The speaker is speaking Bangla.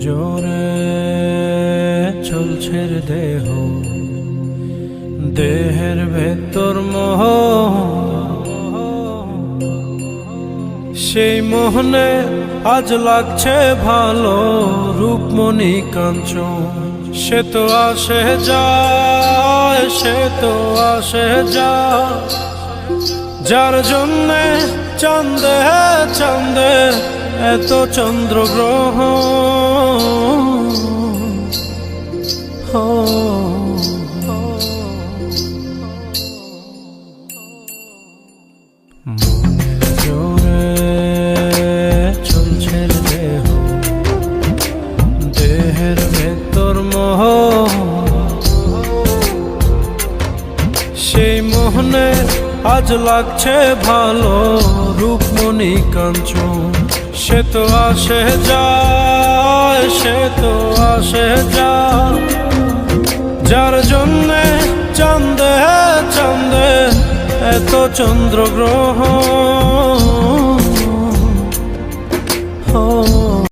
জোরে চলছে রে দেহ, দেহের ভেতর মোহ, সেই মোহনে আজ লাগছে ভালো রূপমণি কাঞ্চন। সে তো আসে যায়, সে তো আসে যায়, যার জন্যে চাঁদে চাঁদে এত চন্দ্রগ্রহ। মনের জোরে চলছে দেহ, দেহের ভেতর মোহ, সেই মোহনে আজ লাগছে ভালো রূপমণি কাঞ্চন। সে তো আসে যায়, সে তো আসে যায়, যার জন্যে চাঁদে চাঁদে এত চন্দ্রগ্রহণ।